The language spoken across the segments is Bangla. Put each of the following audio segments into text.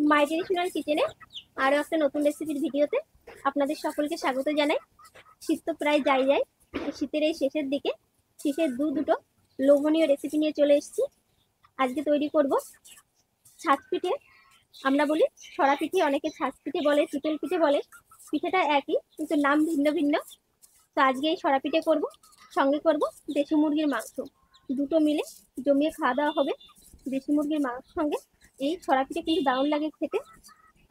মাই ট্রেডিশনাল কিচেনে আরও একটা নতুন রেসিপির ভিডিওতে আপনাদের সকলকে স্বাগত জানাই। শীত তো প্রায় যাই শীতের এই শেষের দিকে শীতের দুটো লোভনীয় রেসিপি নিয়ে চলে এসেছি। আজকে তৈরি করব ছাঁচ পিঠে। আমরা বলি সরা পিঠে, অনেকে ছাঁচ পিঠে বলে, চিতল পিঠে বলে। পিঠেটা একই কিন্তু নাম ভিন্ন ভিন্ন। তো আজকে এই সরা পিঠে করব, সঙ্গে করব দেশি মুরগির মাংস। দুটো মিলে জমিয়ে খাওয়া দাওয়া হবে। দেশি মুরগির মাংসের সঙ্গে এই সরা পিঠে কিন্তু দারুণ লাগে খেতে।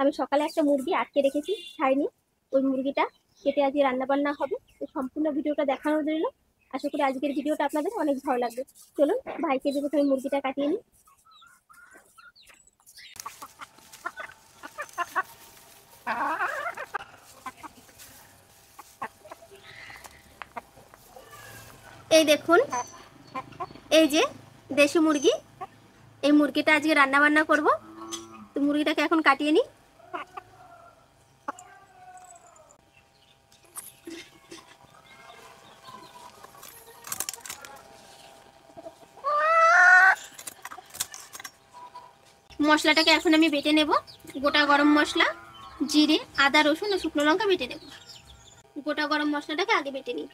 আমি সকালে একটা মুরগি আটকে রেখেছি, খাইনি। ওই মুরগিটা কেটে আজকে রান্নাবান্না হবে। তো সম্পূর্ণ ভিডিওটা দেখানোর জন্য আশা করি আজকের ভিডিওটা আপনাদের অনেক ভালো লাগবে। চলুন ভাইকে দেবো, আমি মুরগিটা কাটিয়ে নিই। এই দেখুন, এই যে দেশি মুরগি, এই মুরগিটা আজকে রান্না বান্না করব। তো মুরগিটাকে এখন কাটিয়ে নিই। মশলাটাকে এখন আমি বেটে নেব। গোটা গরম মশলা, জিরে, আদা, রসুন ও শুকনো লঙ্কা বেটে নেব। গোটা গরম মশলাটাকে আগে বেটে নিই।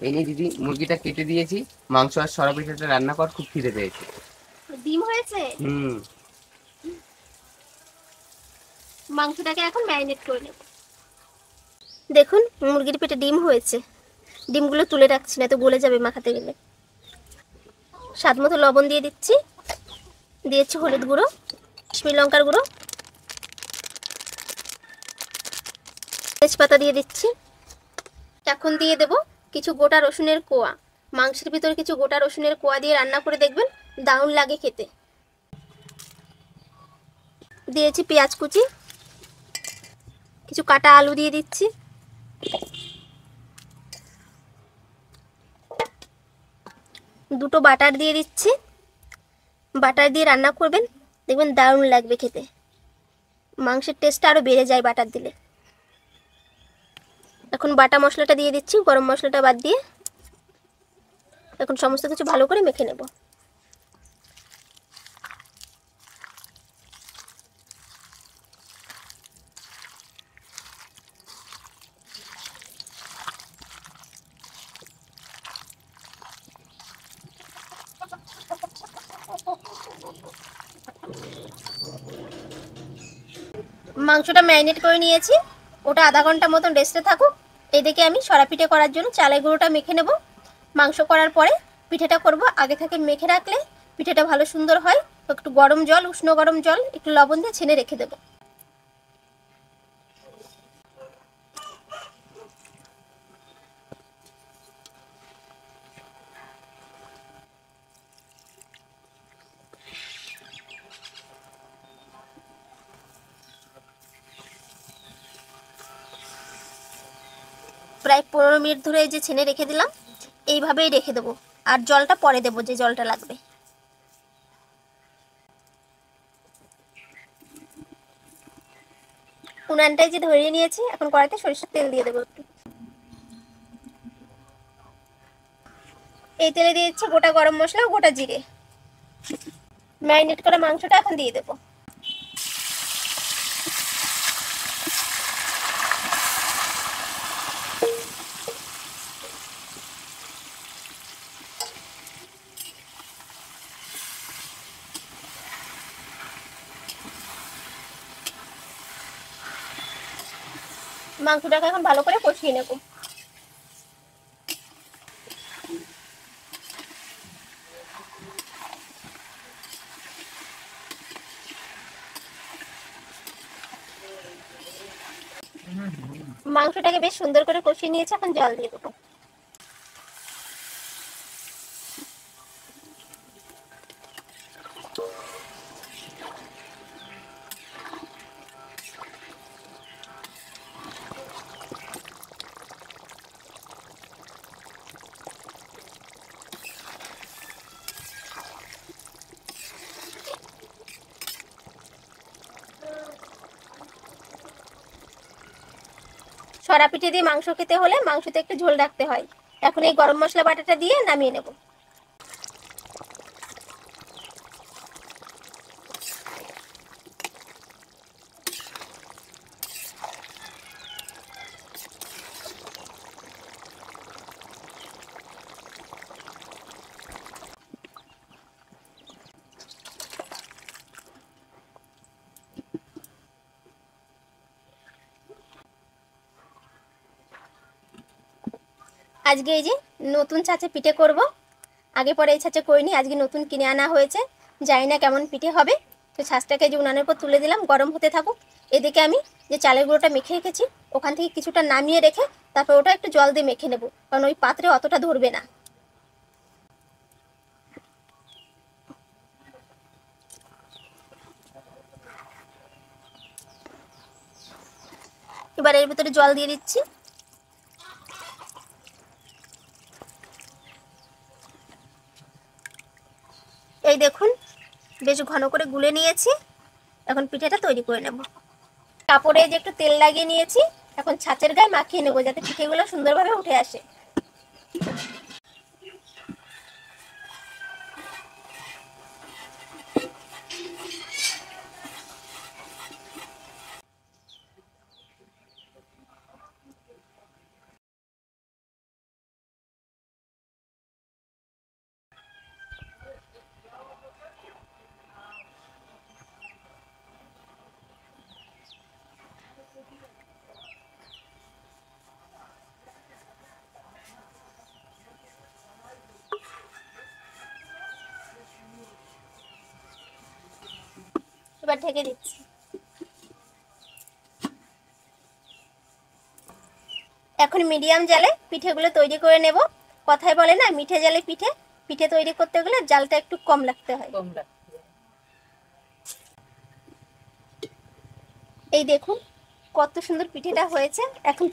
এই নিয়ে দিদি, মুরগিটা কেটে দিয়েছি। মাংস আর সরা পিঠাটা রান্না কর, খুব খিদে পেয়েছে। ডিম হয়েছে, মাংসটাকে এখন ম্যারিনেট করে নেব। দেখুন মুরগির পেটে ডিম হয়েছে। ডিমগুলো তুলে রাখছি, না তো গলে যাবে মাখাতে গেলে। স্বাদ মতো লবণ দিয়ে দিচ্ছি, দিয়েছি হলুদ গুঁড়ো, কাশ্মীরি লঙ্কার গুঁড়ো, তেজপাতা দিয়ে দিচ্ছি। এখন দিয়ে দেব কিছু গোটা রসুনের কোয়া। মাংসের ভিতরে কিছু গোটা রসুনের কোয়া দিয়ে রান্না করে দেখবেন, দারুণ লাগে খেতে। দিয়েছি পেঁয়াজ কুচি, কিছু কাটা আলু দিয়ে দিচ্ছি, দুটো বাটার দিয়ে দিচ্ছি। বাটার দিয়ে রান্না করবেন, দেখবেন দারুণ লাগবে খেতে। মাংসের টেস্টটা আরও বেড়ে যায় বাটার দিলে। এখন বাটা মশলাটা দিয়ে দিচ্ছি, গরম মশলাটা বাদ দিয়ে। এখন সমস্ত কিছু ভালো করে মেখে নেব। মাংসটা ম্যারিনেট করে নিয়েছি, ওটা আধা ঘন্টা মতন রেস্টে থাকুক। এদিকে আমি সরা পিঠে করার জন্য চালের গুঁড়োটা মেখে নেব। মাংস করার পরে পিঠেটা করব, আগে থেকে মেখে রাখলে পিঠেটা ভালো সুন্দর হয়। একটু গরম জল, উষ্ণ গরম জল, একটু লবণ দিয়ে ছেনে রেখে দেবো। প্রায় 15 মিনিট ধরে এই যে ছেনে রেখে দিলাম, এইভাবেই রেখে দেবো। আর জলটা পরে দেবো, যে জলটা লাগবে। উনানটাই যে ধরিয়ে নিয়েছি, এখন কড়াইতে সরিষার তেল দিয়ে দেবো একটু। এই তেলে দিয়ে দিচ্ছি গোটা গরম মশলা ও গোটা জিরে। ম্যারিনেট করা মাংসটা এখন দিয়ে দেবো। মাংসটাকে এখন ভালো করে কষিয়ে নেব। মাংসটাকে বেশ সুন্দর করে কষিয়ে নিয়েছি, এখন জল দিয়ে দেবো। সরা পিঠে দিয়ে মাংস খেতে হলে মাংসতে একটু ঝোল রাখতে হয়। এখন এই গরম মশলা বাটাটা দিয়ে নামিয়ে নেব। আজকে এই যে নতুন ছাঁচে পিঠে করব। আগে পরে এই ছাঁচে করিনি, আজকে নতুন কিনে আনা হয়েছে। জানি না কেমন পিঠে হবে। তো ছাঁচটাকে যে উনানের উপর তুলে দিলাম, গরম হতে থাকুক। এদিকে আমি যে চালের গুঁড়োটা মেখে রেখেছি ওখান থেকে কিছুটা নামিয়ে রেখে তারপর ওটা একটু জল দিয়ে মেখে নেব, কারণ ওই পাত্রে অতটা ধরবে না। এবার এর ভিতরে জল দিয়ে দিচ্ছি। এই দেখুন বেশ ঘন করে গুলে নিয়েছি। এখন পিঠেটা তৈরি করে নেব। কাপড়ে যে একটু তেল লাগিয়ে নিয়েছি, এখন ছাঁচের গায়ে মাখিয়ে নেব যাতে পিঠেগুলো সুন্দরভাবে উঠে আসে। এবার ঢেকে দিচ্ছি। এখন মিডিয়াম জালে পিঠেগুলো তৈরি করে নেব। কথায় বলে না, মিঠে জালে পিঠে। পিঠে তৈরি করতে গেলে জালটা একটু কম রাখতে হয়। এই দেখুন কত সুন্দর পিঠেটা হয়েছে। এখন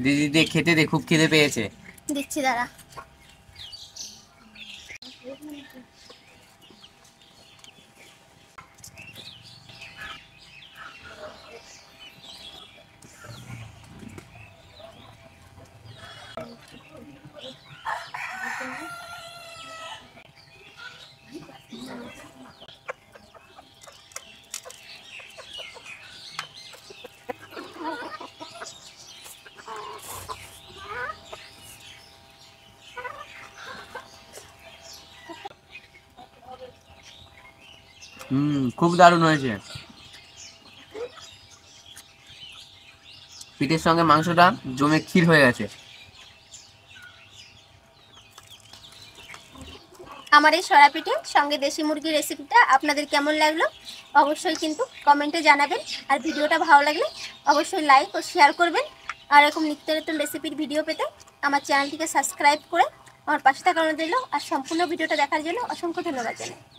দিদি দে খেতে দে, খুব খিদে পেয়েছে। দিচ্ছি দাঁড়া। খুব দারুণ হয়েছে। পিঠের সঙ্গে মাংসটা জমে ক্ষীর হয়ে গেছে। আমার এই সরা পিঠে সঙ্গে দেশি মুরগির রেসিপিটা আপনাদের কেমন লাগলো অবশ্যই কিন্তু কমেন্টে জানাবেন। আর ভিডিওটা ভালো লাগলে অবশ্যই লাইক ও শেয়ার করবেন। আর এরকম নিত্য নতুন রেসিপির ভিডিও পেতে আমার চ্যানেলটিকে সাবস্ক্রাইব করে আমার পাশে থাকানো দিল। আর সম্পূর্ণ ভিডিওটা দেখার জন্য অসংখ্য ধন্যবাদ জানাই।